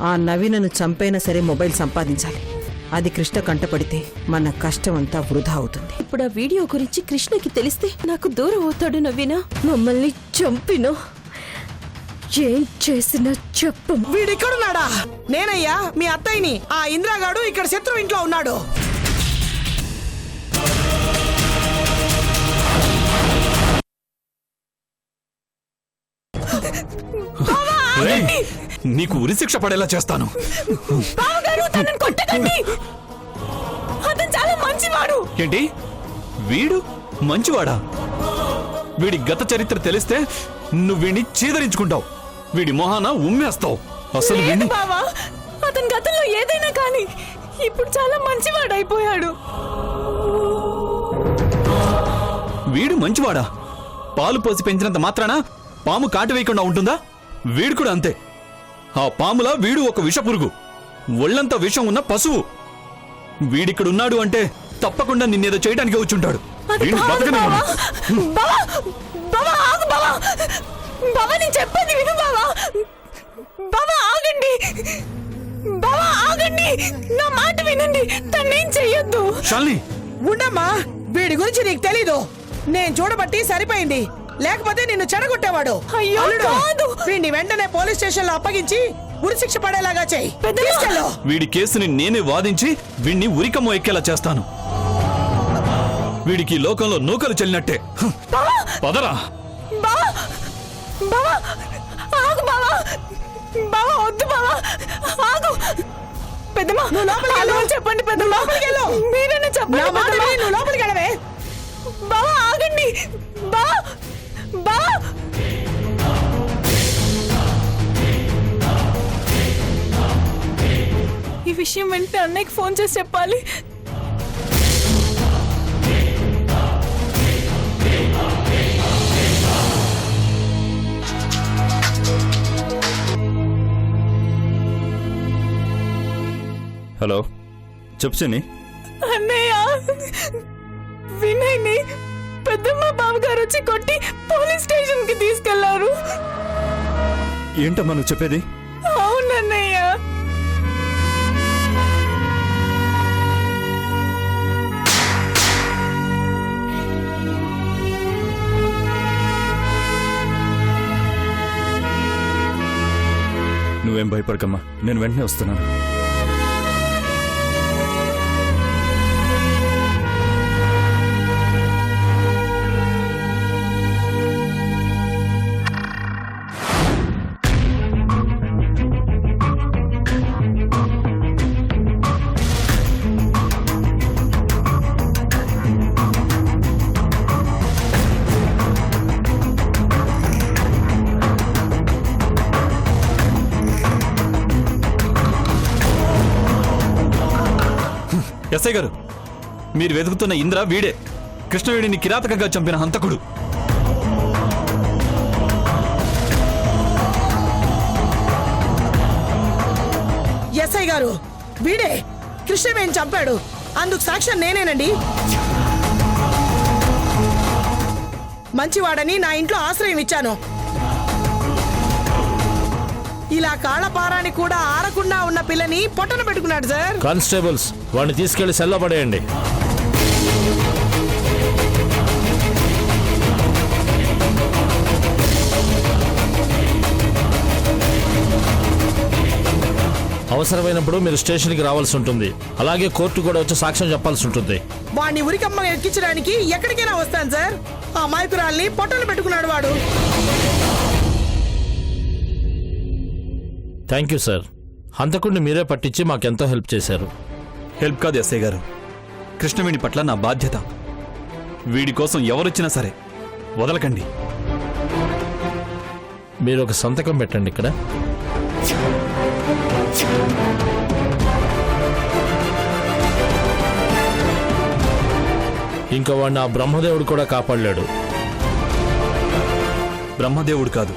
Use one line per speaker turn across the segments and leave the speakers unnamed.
ఆ నవీనను చంపైనా సరే మొబైల్ సంపాదించాలి. అది కృష్ణ కంటపడితే మన కష్టం అంతా వృధా అవుతుంది.
ఇప్పుడు ఆ వీడియో గురించి కృష్ణకి తెలిస్తే నాకు దూరం అవుతాడు. నవీనా
మమ్మల్ని చంపినా ఏం చేసినా చెప్పం.
వీడిక్కడున్నాడా? నేనయ్యా మీ అత్తయ్యని. ఆ ఇంద్రాగాడు ఇక్కడ శత్రు ఇంట్లో ఉన్నాడు.
నీకు ఉరిశిక్ష పడేలా చేస్తాను.
అతను చాలా మంచివాడు.
ఏంటి వీడు మంచివాడా? వీడి గత చరిత్ర తెలిస్తే నువ్వు వీడిని చీదరించుకుంటావు, వీడి మొహాన ఉమ్మేస్తావు. అసలు వీడిని
బావా, అతని గతంలో ఏదైనా కానీ ఇప్పుడు చాలా మంచివాడైపోయాడు.
వీడు మంచివాడా? పాలు పోసి పెంచినంత మాత్రాన పాము కాటు వేయకుండా ఉంటుందా? వీడు కూడా అంతే. ఆ పాములా వీడు ఒక విషపురుగు, ఒళ్ళంతా విషం ఉన్న పశువు. వీడిక్కడున్నాడు అంటే తప్పకుండా నిన్నేదో చేయడానికి వచ్చుంటాడు. వీడిని బతకనివ్వను.
నేను చెప్పేది విను బావా. బావా ఆగండి, బావా ఆగండి, నా మాట వినండి. తన్నేం చెయ్యొద్దు.
శాలిని
ఉండమ్మా, వీడి గురించి నీకు తెలీదు. నేను చూడబట్టి సరిపోయింది, లేకపోతే నిన్ను చెడగొట్టేవాడు.
అయ్యో
అల్లుడు,
కాదు.
వీడిని వెంటనే పోలీస్ స్టేషన్ లో అప్పగించి ఉరిశిక్ష పడేలాగా చెయ్యి. తీసుకెళ్ళు.
వీడి కేసుని నేనే వాదించి వీడిని ఉరికమ్మో ఎక్కేలా చేస్తాను. వీడికి లోకంలో నూకలు చెల్లినట్టే. పదరా.
బావా, బావా ఆగు బావా. బావా వద్దు బావా, ఆగు. పెద్దమ్మా చెప్పండి. పెద్దమ్మా మీరైనా చెప్పండి.
నువ్వు లోపలికి వెళ్ళవే.
బావా ఆగండి. బావా, బావా. ఈ విషయం వెంటనే అన్నయ్యకి ఫోన్ చేసి చెప్పాలి.
హలో, చెప్పు చిన్ని.
అన్నయ్య, వినయ్ని పెద్దమ్మ బావగారు వచ్చి కొట్టి పోలీస్ స్టేషన్ కి తీసుకెళ్లారు.
ఏంటమ్మా నువ్వు చెప్పేది?
అవునన్నయ్య.
నువ్వేం భయపడకమ్మా, నేను వెంటనే వస్తున్నాను. ఎస్ఐ గారు, మీరు వెతుకుతున్న ఇంద్ర వీడే. కృష్ణవేడిని కిరాతకంగా చంపిన హంతకుడు.
ఎస్ఐ గారు, వీడే కృష్ణవేణి చంపాడు. అందుకు సాక్ష్యం నేనేనండి. మంచివాడని నా ఇంట్లో ఆశ్రయం ఇచ్చాను. ఇలా కాళ్ళపారాని కూడా ఆరకుండా ఉన్న పిల్లని పొట్టన పెట్టుకున్నాడు సార్.
కానిస్టేబుల్స్, వాడిని తీసుకెళ్లి సెల్లో పడేయండి. అవసరమైనప్పుడు మీరు స్టేషన్కి రావాల్సి ఉంటుంది. అలాగే కోర్టు కూడా వచ్చి సాక్ష్యం చెప్పాల్సి ఉంటుంది.
వాడిని ఉరికమ్మ ఎక్కించడానికి ఎక్కడికైనా వస్తాను సార్. ఆ అమాయకురాల్ని పొట్టన పెట్టుకున్నాడు వాడు.
Thank you sir. హంతకుడిని మీరే పట్టించి మాకెంతో హెల్ప్ చేశారు.
హెల్ప్ కాదు ఎస్ఐ గారు, కృష్ణవేణి పట్ల నా బాధ్యత. వీడి కోసం ఎవరొచ్చినా సరే వదలకండి.
మీరు ఒక సంతకం పెట్టండి ఇక్కడ. ఇంకా వాడిని ఆ బ్రహ్మదేవుడు కూడా కాపాడలేడు.
బ్రహ్మదేవుడు కాదు,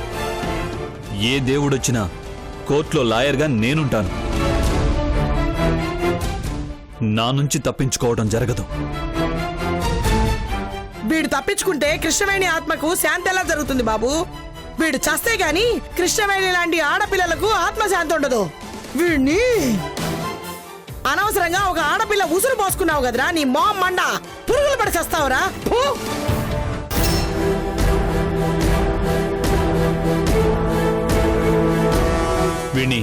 ఏ దేవుడొచ్చినా కోర్టులో లాయర్గా నేనుంటాను. నా నుంచి తప్పించుకోవడం జరగదు.
వీడు తప్పించుకుంటే కృష్ణవేణి ఆత్మకు శాంతి ఎలా జరుగుతుంది బాబు? వీడు చస్తే గాని కృష్ణవేణి లాంటి ఆడపిల్లలకు ఆత్మశాంతి ఉండదు. వీణ్ణి అనవసరంగా ఒక ఆడపిల్ల ఉసురు పోసుకున్నావు కదరా నీ మాం మండ పురుగులు పడి చేస్తావురా.
వీడిని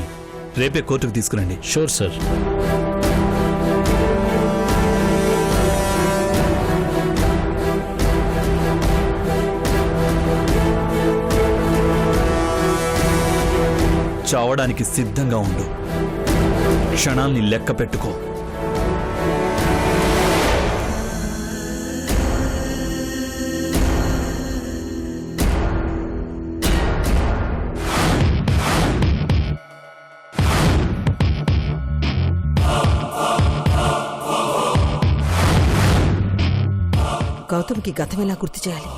రేపే కోర్టుకు తీసుకురండి.
Sure sir.
చావడానికి సిద్ధంగా ఉండు. క్షణాల్ని లెక్క పెట్టుకో.
గౌతమ్కి గతం ఎలా గుర్తు చేయాలి?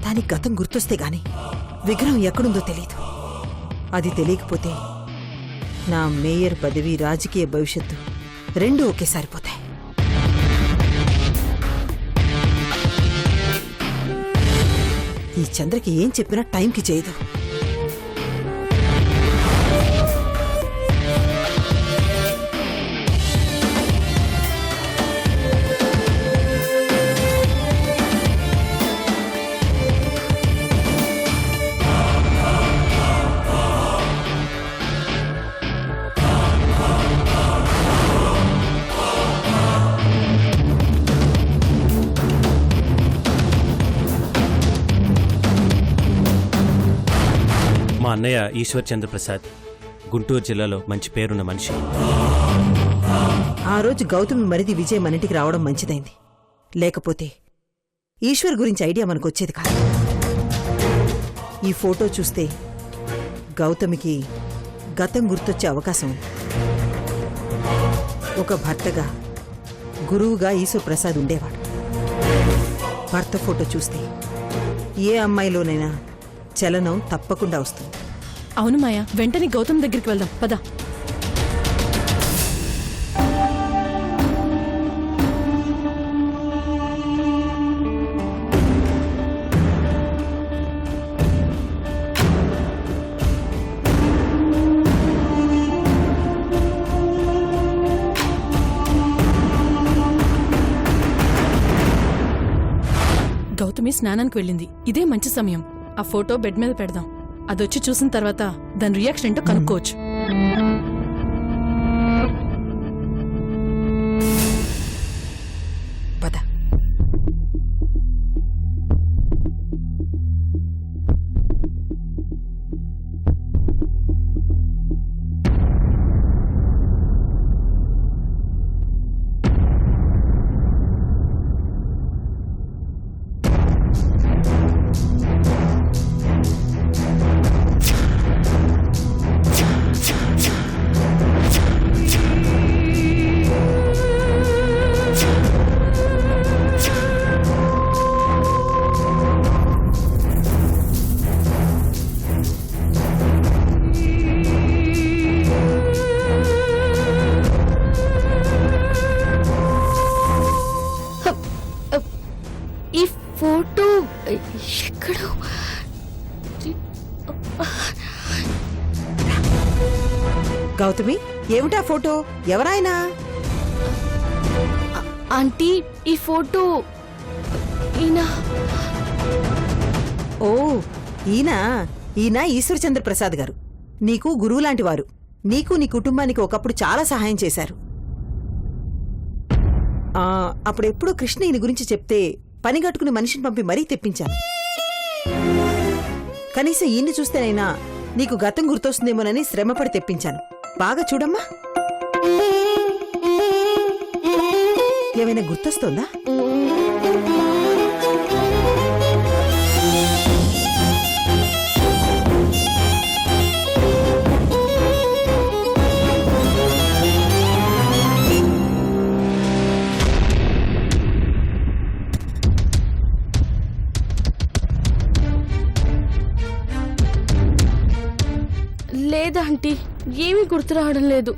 దానికి గతం గుర్తొస్తే గాని విగ్రహం ఎక్కడుందో తెలీదు. అది తెలియకపోతే నా మేయర్ పదవి, రాజకీయ భవిష్యత్తు రెండూ ఒకేసారి పోతాయి. ఈ చంద్రకి ఏం చెప్పినా టైంకి చేయదు.
మా అన్నయ్య ఈశ్వర్ చంద్ర ప్రసాద్ గుంటూరు జిల్లాలో మంచి పేరున్న మనిషి.
ఆ రోజు గౌతమి మరిది విజయ్ మన ఇంటికి రావడం మంచిదైంది. లేకపోతే ఈశ్వర్ గురించి ఐడియా మనకొచ్చేది కాదు. ఈ ఫోటో చూస్తే గౌతమికి గతం గుర్తొచ్చే అవకాశం ఉంది. ఒక భర్తగా, గురువుగా ఈశ్వర్ ప్రసాద్ ఉండేవాడు. భర్త ఫోటో చూస్తే ఏ అమ్మాయిలోనైనా చలనం తప్పకుండా వస్తుంది.
అవును మాయా, వెంటనే గౌతమ్ దగ్గరికి వెళ్దాం పద. గౌతమి స్నానానికి వెళ్ళింది. ఇదే మంచి సమయం. ఆ ఫోటో బెడ్ మీద పెడదాం. అదొచ్చి చూసిన తర్వాత దాని రియాక్షన్ ఏంటో కనుక్కోవచ్చు.
పద.
ఈ ఫోటో ఎక్కడో
గౌతమి, ఏమిటా ఫోటో? ఎవరాయనా?
ఆంటీ ఈ ఫోటో ఈయన.
ఓ, ఈయన ఈశ్వర్ చంద్ర ప్రసాద్ గారు. నీకు గురువు లాంటి వారు. నీకు నీ కుటుంబానికి ఒకప్పుడు చాలా సహాయం చేశారు. అప్పుడెప్పుడో కృష్ణ ఈయన గురించి చెప్తే పనిగట్టుకుని మనిషిని పంపి మరీ తెప్పించాను. కనీసం ఈయన్ని చూస్తేనైనా నీకు గతం గుర్తొస్తుందేమోనని శ్రమపడి తెప్పించాను. బాగా చూడమ్మా. ఏమైనా గుర్తొస్తోందా?
లేదా ఆంటీ, ఏమీ గుర్తు రావడం లేదు.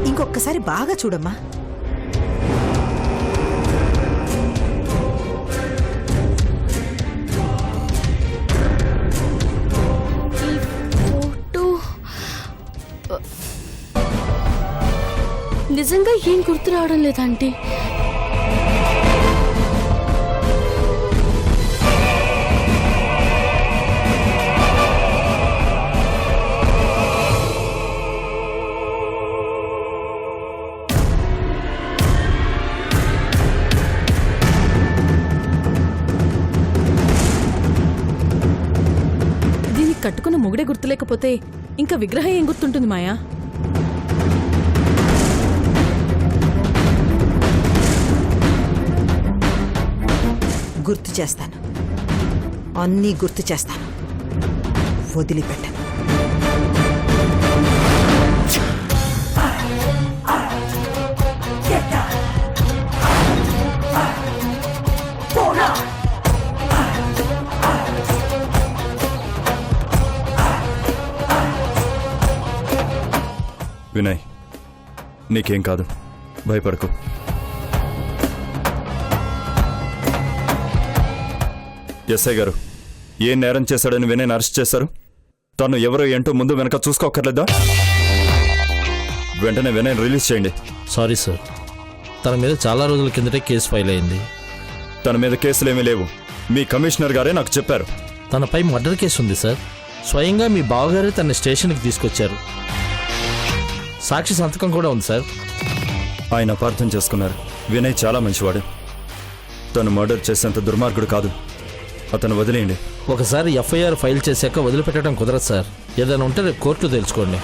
ఇంకొకసారి బాగా చూడమ్మా.
ఇంకా ఏం గుర్తు రావడం లేదు ఆంటీ.
దీనికి కట్టుకున్న మొగుడే గుర్తులేకపోతే ఇంకా విగ్రహం ఏం గుర్తుంటుంది మాయా?
గుర్తు చేస్తాను, అన్నీ గుర్తు చేస్తాను, వదిలిపెట్టను.
వినయ్, నీకేం కాదు, భయపడకు. ఎస్ఐ గారు, ఏ నేరం చేశాడని వినయ్ని అరెస్ట్ చేశారు? తను ఎవరో ఏంటో ముందు వెనక చూసుకోక్కర్లేదా? వెంటనే వినయ్ని రిలీజ్ చేయండి.
సారీ సార్, తన మీద చాలా రోజుల కిందటే కేసు ఫైల్ అయింది.
తన మీద కేసులేమీ లేవు, మీ కమిషనర్ గారే నాకు చెప్పారు.
తనపై మర్డర్ కేసు ఉంది సార్. స్వయంగా మీ బావగారే తన స్టేషన్కి తీసుకొచ్చారు. సాక్షి సంతకం కూడా ఉంది సార్.
ఆయన అపార్థం చేసుకున్నారు. వినయ్ చాలా మంచివాడు, తను మర్డర్ చేసేంత దుర్మార్గుడు కాదు. అతను వదిలేయండి.
ఒకసారి ఎఫ్ఐఆర్ ఫైల్ చేశాక వదిలిపెట్టడం కుదరదు సార్. ఏదైనా ఉంటే రేపు కోర్టులో తెలుసుకోండి.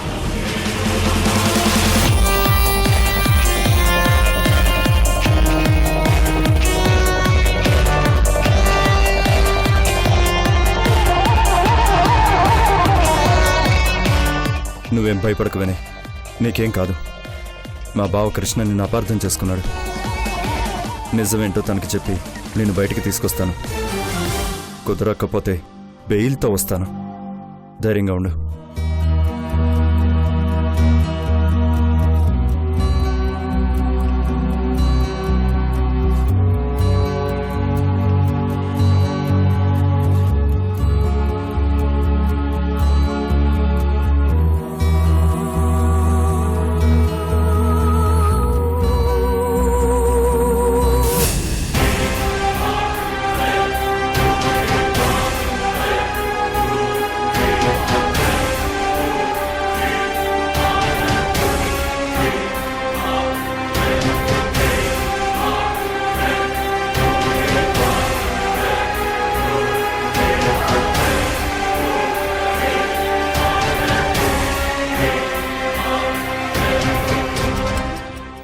నువ్వేం భయపడకు వినయ్, నీకేం కాదు. మా బావ కృష్ణ నిన్ను అపార్థం చేసుకున్నాడు. నిజమేంటో తనకి చెప్పి నేను బయటికి తీసుకొస్తాను. కుదరకపోతే బెయిల్తో వస్తాను. ధైర్యంగా ఉండు.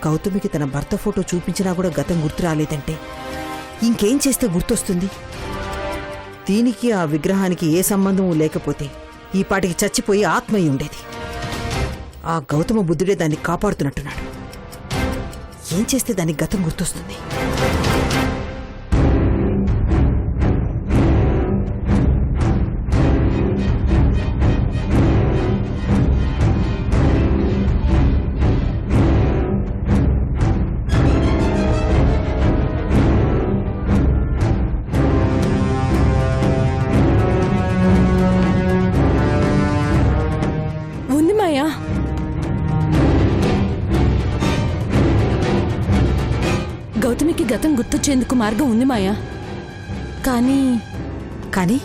గౌతమికి తన భర్త ఫోటో చూపించినా కూడా గతం గుర్తు రాలేదంటే ఇంకేం చేస్తే గుర్తొస్తుంది? దీనికి ఆ విగ్రహానికి ఏ సంబంధం లేకపోతే ఈ పాటికి చచ్చిపోయి ఆత్మయ్య ఉండేది. ఆ గౌతమ బుద్ధుడే దాన్ని కాపాడుతున్నట్టున్నాడు. ఏం చేస్తే దానికి గతం గుర్తొస్తుంది?
ఉంది మాయా. గౌతమికి గతం గుర్తొచ్చేందుకు మార్గం ఉంది మాయా. కానీ
కానీ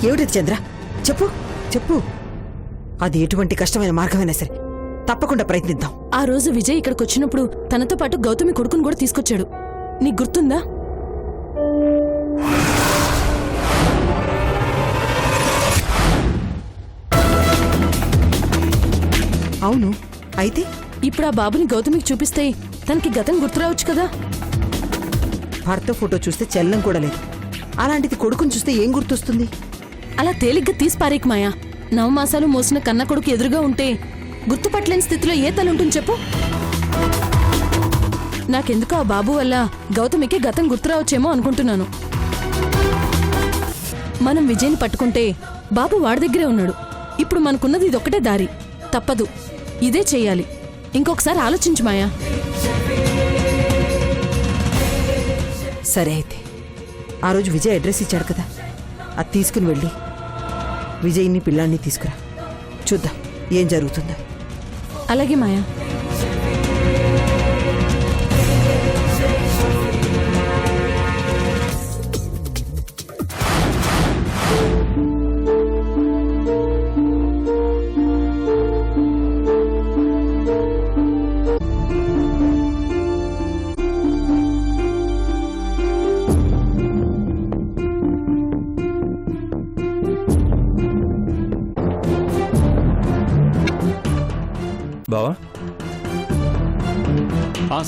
ఏమిటది చంద్ర? చెప్పు చెప్పు. అది ఎటువంటి కష్టమైన మార్గమైనా సరే తప్పకుండా ప్రయత్నిద్దాం.
ఆ రోజు విజయ్ ఇక్కడికి వచ్చినప్పుడు తనతో పాటు గౌతమి కొడుకుని కూడా తీసుకొచ్చాడు. నీకు గుర్తుందా?
అవును, అయితే
ఇప్పుడు ఆ బాబుని గౌతమికి చూపిస్తే తనకి గతం గుర్తురావచ్చు కదా.
భర్త ఫోటో చూస్తే చెల్లం కూడా లేదు. అలాంటిది కొడుకుని చూస్తే ఏం గుర్తొస్తుంది?
అలా తేలిగ్గా తీసి పారేకు మాయా. నవమాసాలు మోసిన కన్న కొడుకు ఎదురుగా ఉంటే గుర్తుపట్టలేని స్థితిలో ఏ తలుంటుంది చెప్పు. నాకెందుకో ఆ బాబు వల్ల గౌతమికి గతం గుర్తురావచ్చేమో అనుకుంటున్నాను. మనం విజయ్ని పట్టుకుంటే బాబు వాడి దగ్గరే ఉన్నాడు. ఇప్పుడు మనకున్నది ఇదొక్కటే దారి. తప్పదు, ఇదే చెయ్యాలి. ఇంకొకసారి ఆలోచించు మాయా.
సరే అయితే ఆ రోజు విజయ్ అడ్రస్ ఇచ్చాడు కదా, అది తీసుకుని వెళ్ళి విజయ్ని పిల్లాన్ని తీసుకురా. చూద్దాం ఏం జరుగుతుందో.
అలాగే మాయా.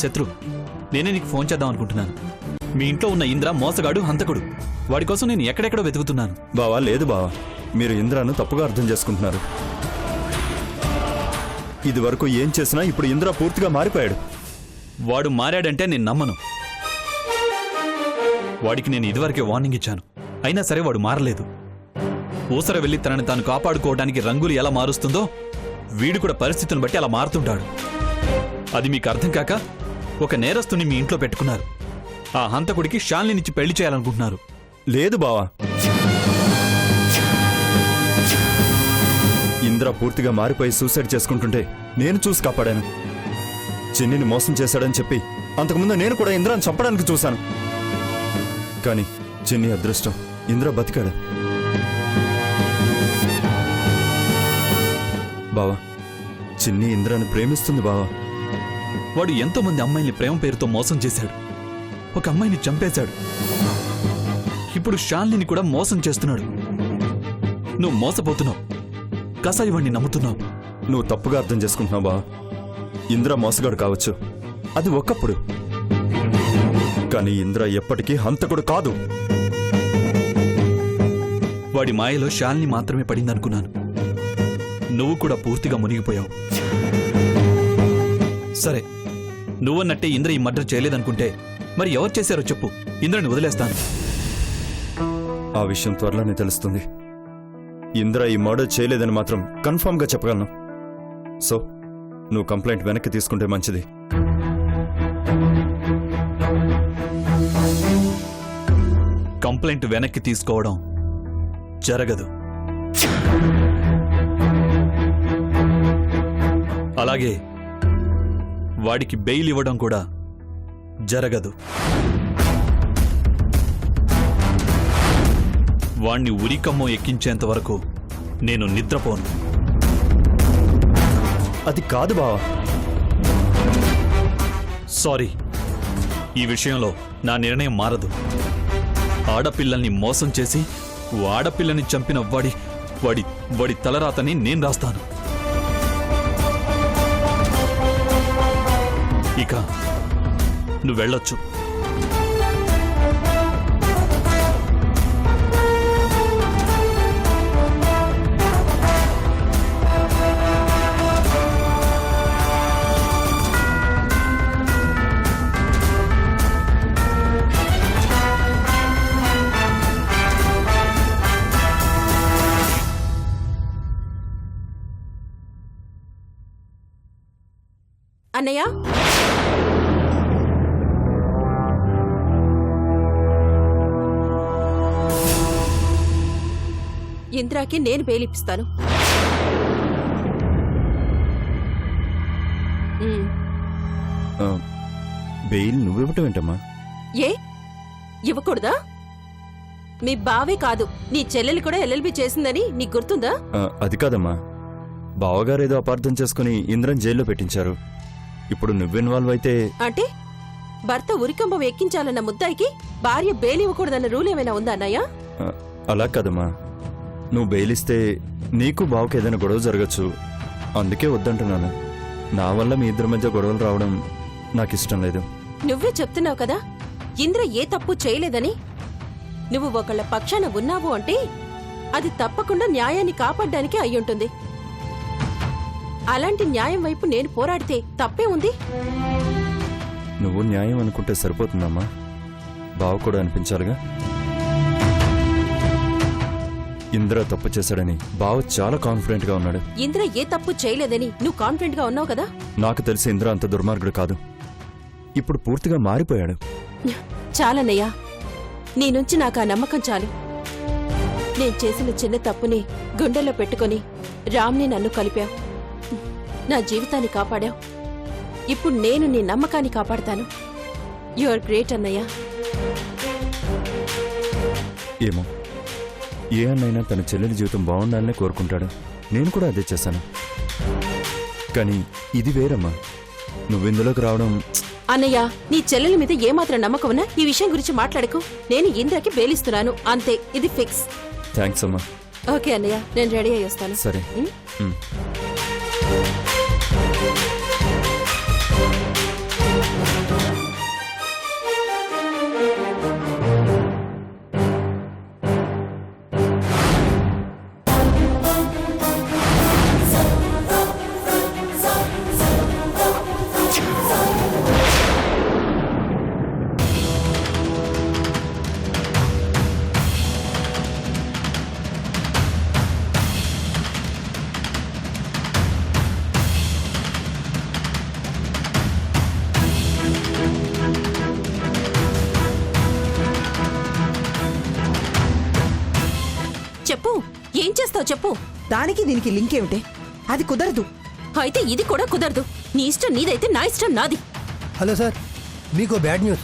శత్రు, నేనే నీకు ఫోన్ చేద్దాం అనుకుంటున్నాను. మీ ఇంట్లో ఉన్న ఇంద్ర మోసగాడు, హంతకుడు. వాడి కోసం నేను ఎక్కడెక్కడో వెతుకుతున్నాను.
బావా లేదు బావా, మీరు ఇంద్రాను తప్పుగా అర్థం చేసుకుంటున్నారు. ఇది వరకు ఏం చేసినా ఇప్పుడు ఇంద్ర పూర్తిగా మారిపోయాడు.
వాడు మారాడంటే నేను నమ్మను. వాడికి నేను ఇదివరకే వార్నింగ్ ఇచ్చాను, అయినా సరే వాడు మారలేదు. ఊసర వెళ్ళి తనని తాను కాపాడుకోవడానికి రంగులు ఎలా మారుస్తుందో వీడు కూడా పరిస్థితులను బట్టి అలా మారుతుంటాడు. అది మీకు అర్థం కాక ఒక నేరస్తుని మీ ఇంట్లో పెట్టుకున్నారు. ఆ హంతకుడికి శాలినిచ్చి పెళ్లి చేయాలనుకుంటున్నారు.
లేదు బావా, ఇంద్ర పూర్తిగా మారిపోయి సూసైడ్ చేసుకుంటుంటే నేను చూసి కాపాడాను. చిన్నిని మోసం చేశాడని చెప్పి అంతకుముందు నేను కూడా ఇంద్రాన్ని చంపడానికి చూశాను. కానీ చిన్ని అదృష్టం, ఇంద్ర బతికాడు. బావా, చిన్ని ఇంద్రాన్ని ప్రేమిస్తుంది బావా.
వాడు ఎంతో మంది అమ్మాయిల్ని ప్రేమ పేరుతో మోసం చేశాడు. ఒక అమ్మాయిని చంపేశాడు. ఇప్పుడు శాలిని కూడా మోసం చేస్తున్నాడు. నువ్వు మోసపోతున్నావు, కసాయి వాణ్ణి నమ్ముతున్నావు.
నువ్వు తప్పుగా అర్థం చేసుకుంటున్నావు బావా. ఇంద్ర మోసగాడు కావచ్చు, అది ఒకప్పుడు. కానీ ఇంద్ర ఎప్పటికీ హంతకుడు కాదు.
వాడి మాయలో శాలిని మాత్రమే పడిందనుకున్నాను. నువ్వు కూడా పూర్తిగా మునిగిపోయావు. సరే, నువ్వన్నట్టే ఇంద్ర ఈ మర్డర్ చేయలేదనుకుంటే మరి ఎవరు చేశారో చెప్పు, ఇంద్రని వదిలేస్తాను.
ఆ విషయం త్వరలోనే తెలుస్తుంది. ఇంద్ర ఈ మర్డర్ చేయలేదని మాత్రం కన్ఫర్మ్ గా చెప్పగలను. సో నువ్వు కంప్లైంట్ వెనక్కి తీసుకుంటే మంచిది.
కంప్లైంట్ వెనక్కి తీసుకోవడం జరగదు. అలాగే వాడికి బెయిల్ ఇవ్వడం కూడా జరగదు. వాణ్ణి ఉరికమ్మో ఎక్కించేంత వరకు నేను నిద్రపోను.
అది కాదు బావా.
సారీ, ఈ విషయంలో నా నిర్ణయం మారదు. ఆడపిల్లల్ని మోసం చేసి ఆడపిల్లని చంపిన వాడి తలరాతని నేను రాస్తాను. ఇక నువ్వు వెళ్ళొచ్చు.
అన్నయ్య, ఇంద్రాకి నేను బెయిలిప్పిస్తాను.
బెయిల్ నువ్వివ్వటం ఏంటమ్మా?
ఏ ఇవ్వకూడదా? మీ బావే కాదు, నీ చెల్లెలు కూడా ఎల్ఎల్బి చేసిందని నీకు గుర్తుందా?
అది కాదమ్మా, బావగారు ఏదో అపార్థం చేసుకుని ఇంద్రని జైల్లో పెట్టించారు. ఇప్పుడు నువ్వు ఇన్వాల్వ్ అయితే
అంటే భర్త ఉరికంబం ఎక్కించాలన్న ముద్దాయికి భార్య బెయిల్ ఇవ్వకూడదన్న రూల్ ఏమైనా ఉందా అన్నయ్య?
అలా కాదమ్మా, నువ్వు బెయిలిస్తే నీకు బావకి ఏదైనా గొడవ జరగచ్చు. అందుకే వద్దంటున్నాను. నా వల్ల మీ ఇద్దరి మధ్య గొడవలు రావడం నాకు ఇష్టం లేదు.
నువ్వే చెప్తున్నావు కదా ఇంద్ర ఏ తప్పు చేయలేదని. నువ్వు ఒకళ్ళ పక్షాన ఉన్నావు అంటే అది తప్పకుండా న్యాయాన్ని కాపాడ్డానికే అయ్యుంటుంది. అలాంటి న్యాయం వైపు నేను పోరాడితే తప్పే ఉంది.
నువ్వు న్యాయం అనుకుంటే సరిపోతుందమ్మా, బావ కూడా అనిపించాలిగా. ఇంద్ర తప్పు చేశాడని బావ చాలా కాన్ఫిడెంట్ గా ఉన్నాడు.
ఇంద్ర ఏ తప్పు చేయలేదని నువ్వు కాన్ఫిడెంట్ గా ఉన్నావు కదా.
నాకు తెలిసి ఇంద్ర అంత దుర్మార్గుడు కాదు. ఇప్పుడు పూర్తిగా మారిపోయాడు.
చాలన్నయ్యా, నీ నుంచి నాకు ఆ నమ్మకం చాలు. నేను చేసిన చిన్న తప్పుని గుండెల్లో పెట్టుకుని రామ్ని నన్ను కలిపావు. నా జీవితాన్ని కాపాడావు. ఇప్పుడు నేను నీ నమ్మకాన్ని కాపాడతాను. యు ఆర్ గ్రేట్ అన్నయ్య.
ఏమో, ఏ అన్నైనా తన చెల్లెలి జీవితం బాగుండాలనే కోరుకుంటాడు. నేను కూడా అదే చేశాను. కానీ ఇది వేరమ్మా. నువ్విందులోకి రావడం...
అన్నయ్య, నీ చెల్లెల మీద ఏమాత్రం నమ్మకం ఉన్నా ఈ విషయం గురించి మాట్లాడకు. నేను ఇంద్రకి బెయిలిస్తున్నాను అంతే. ఇది ఫిక్స్.
థ్యాంక్స్ అమ్మా.
ఓకే అన్నయ్య, నేను రెడీ అయ్యి వస్తాను.
సరే.
చెప్పు ఏం చేస్తావు చెప్పు.
దానికి దీనికి లింక్ ఏమిటే? అది కుదరదు.
అయితే ఇది కూడా కుదరదు. నీ ఇష్టం నీదైతే నా ఇష్టం నాది.
హలో సార్, మీకు బ్యాడ్ న్యూస్.